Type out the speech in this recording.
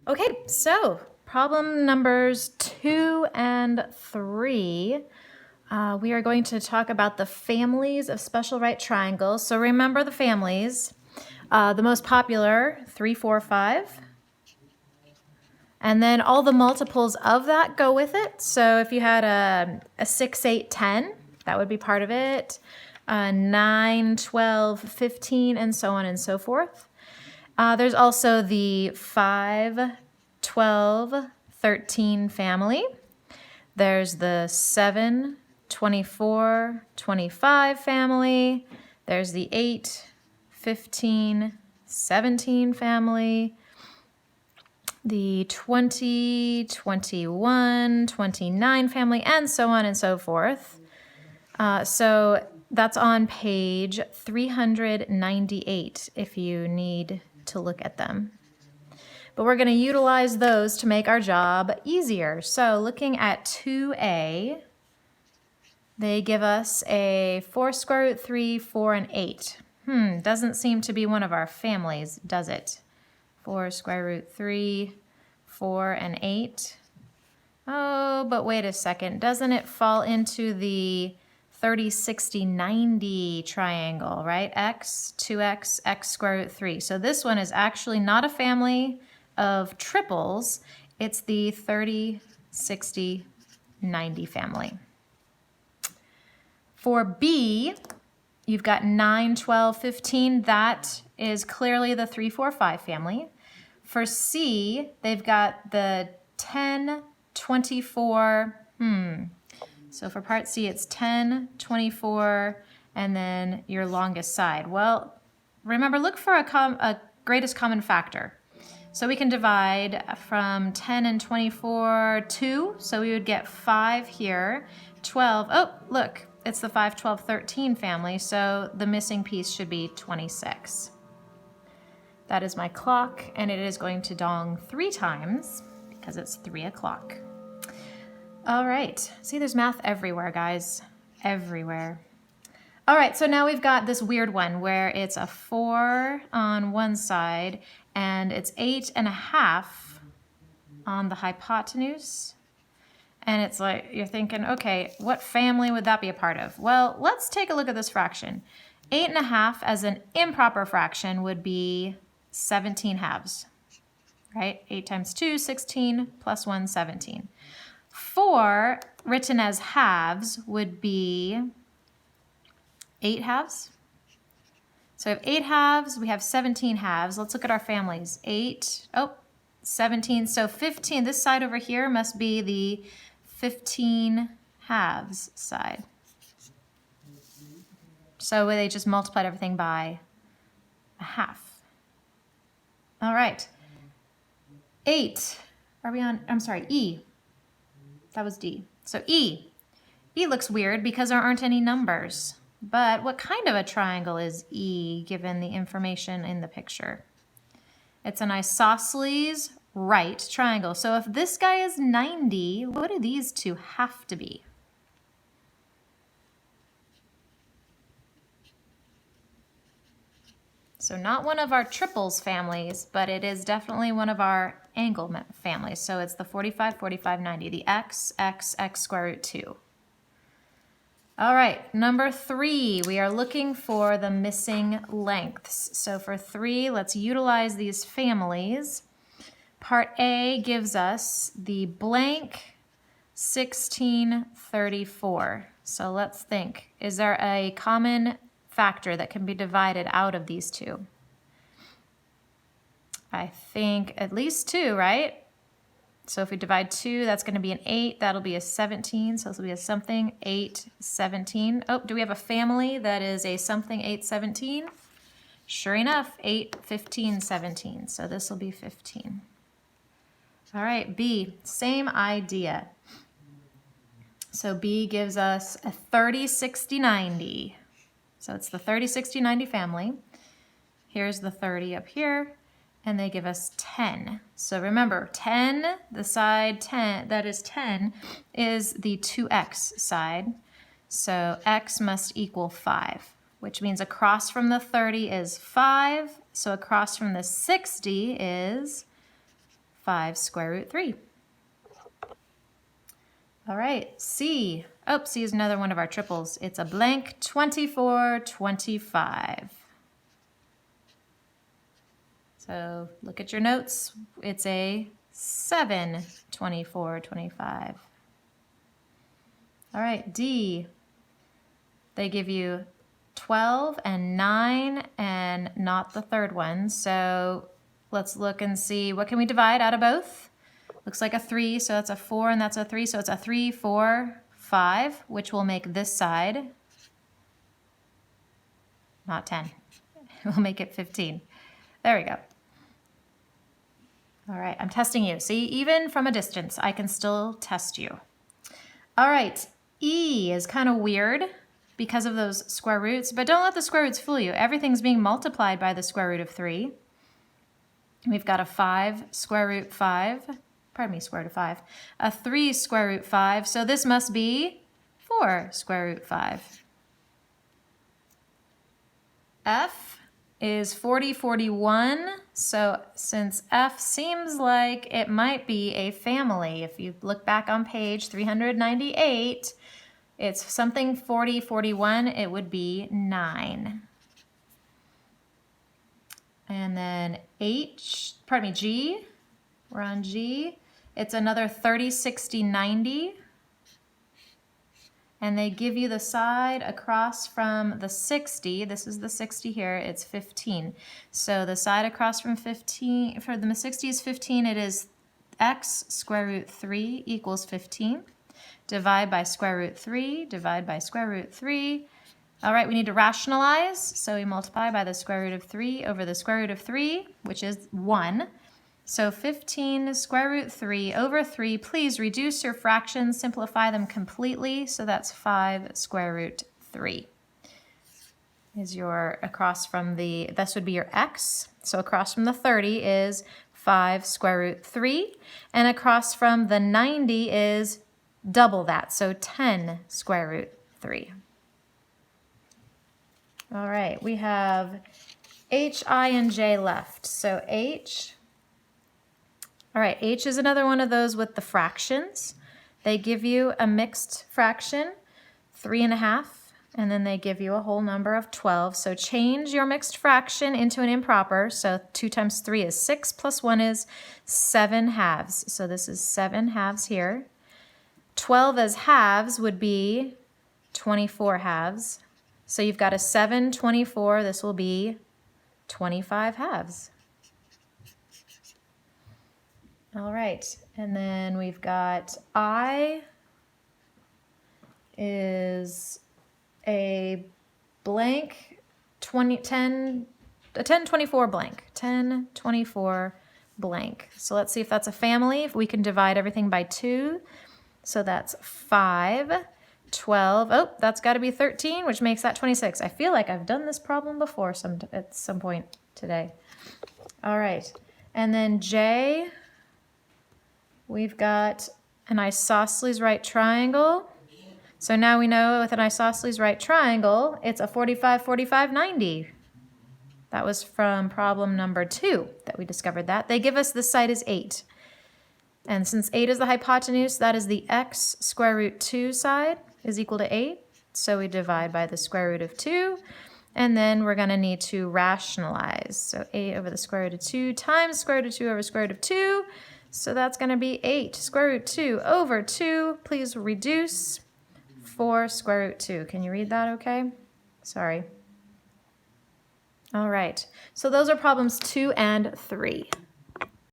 Okay, so problem numbers 2 and 3. We are going to talk about the families of special right triangles. So remember the families. The most popular, 3, 4, 5. And then all the multiples of that go with it. So if you had a 6, 8, 10, that would be part of it. 9, 12, 15, and so on and so forth. There's also the 5, 12, 13 family. There's the 7, 24, 25 family. There's the 8, 15, 17 family. The 20, 21, 29 family, and so on and so forth. So that's on page 398 if you need to look at them. But we're going to utilize those to make our job easier. So looking at 2a, they give us a 4 square root 3, 4, and 8. Doesn't seem to be one of our families, does it? 4 square root 3, 4, and 8. Oh, but wait a second. Doesn't it fall into the 30, 60, 90 triangle, right? X, 2x, x square root 3. So this one is actually not a family of triples. It's the 30, 60, 90 family. For B, you've got 9, 12, 15. That is clearly the 3, 4, 5 family. For C, they've got the 10, 24. So for part C, it's 10, 24, and then your longest side. Well, remember, look for a greatest common factor. So we can divide from 10 and 24, 2. So we would get 5 here. 12, oh, look, it's the 5, 12, 13 family. So the missing piece should be 26. That is my clock, and it is going to dong 3 times because it's 3 o'clock. All right. See, there's math everywhere, guys. Everywhere. All right, so now we've got this weird one where it's a 4 on one side and it's 8.5 on the hypotenuse. And it's like, you're thinking, okay, what family would that be a part of? Well, let's take a look at this fraction. 8.5 as an improper fraction would be 17 halves, right? 8 times 2, 16, plus 1, 17. 4 written as halves would be 8 halves. So we have 8 halves, we have 17 halves. Let's look at our families. 8, 17. So 15, this side over here must be the 15 halves side. So they just multiplied everything by a half. All right. 8, are we on, I'm sorry, E. That was D. So E. E looks weird because there aren't any numbers. But what kind of a triangle is E given the information in the picture? It's an isosceles right triangle. So if this guy is 90, what do these two have to be? So not one of our triples families, but it is definitely one of our angle families. So it's the 45, 45, 90, the x, x, x square root 2. All right, number 3, we are looking for the missing lengths. So for 3, let's utilize these families. Part A gives us the blank 1634. So let's think, is there a common factor that can be divided out of these two? I think at least 2, right? So if we divide 2, that's going to be an 8. That'll be a 17. So this will be a something 8, 17. Oh, do we have a family that is a something 8, 17? Sure enough, 8, 15, 17. So this will be 15. All right, B, same idea. So B gives us a 30, 60, 90. So it's the 30, 60, 90 family. Here's the 30 up here. And they give us 10. So remember, 10, the side 10, that is 10, is the 2x side. So x must equal 5, which means across from the 30 is 5. So across from the 60 is 5 square root 3. All right, C. Oh, C is another one of our triples. It's a blank 24, 25. So look at your notes. It's a 7, 24, 25. All right, D. They give you 12 and 9 and not the third one. So let's look and see, what can we divide out of both? Looks like a 3, so that's a 4 and that's a 3. So it's a 3, 4, 5, which will make this side not 10. We'll make it 15. There we go. All right, I'm testing you. See, even from a distance, I can still test you. All right, E is kind of weird because of those square roots, but don't let the square roots fool you. Everything's being multiplied by the square root of 3. We've got a 5 square root 5, pardon me, square root of 5, a 3 square root 5, so this must be 4 square root 5. F is 40, 41, so since F seems like it might be a family, if you look back on page 398, it's something 40, 41, it would be 9. And then G, we're on G, it's another 30, 60, 90. And they give you the side across from the 60, this is the 60 here, it's 15. So the side across from 15, for the 60 is 15, it is x square root 3 equals 15. Divide by square root 3, divide by square root 3. All right, we need to rationalize, so we multiply by the square root of 3 over the square root of 3, which is 1. So 15 square root 3 over 3, please reduce your fractions, simplify them completely, so that's 5 square root 3. Is your across from the, this would be your x, so across from the 30 is 5 square root 3, and across from the 90 is double that, so 10 square root 3. All right, we have H, I, and J left. So H, all right, H is another one of those with the fractions. They give you a mixed fraction, 3.5, and then they give you a whole number of 12. So change your mixed fraction into an improper. So 2 times 3 is 6, plus 1 is 7 halves. So this is 7 halves here. 12 as halves would be 24 halves. So you've got a 7, 24, this will be 25 halves. All right, and then we've got I is a blank 10, 24 blank, 10, 24 blank. So let's see if that's a family, if we can divide everything by 2. So that's 5, 12, oh, that's got to be 13, which makes that 26. I feel like I've done this problem before at some point today. All right, and then J, we've got an isosceles right triangle. So now we know with an isosceles right triangle, it's a 45, 45, 90. That was from problem number 2 that we discovered that. They give us this side is 8. And since 8 is the hypotenuse, that is the x square root 2 side is equal to 8. So we divide by the square root of 2. And then we're going to need to rationalize. So 8 over the square root of 2 times square root of 2 over square root of 2. So that's going to be 8 square root 2 over 2. Please reduce 4 square root 2. Can you read that okay? Sorry. All right. So those are problems 2 and 3.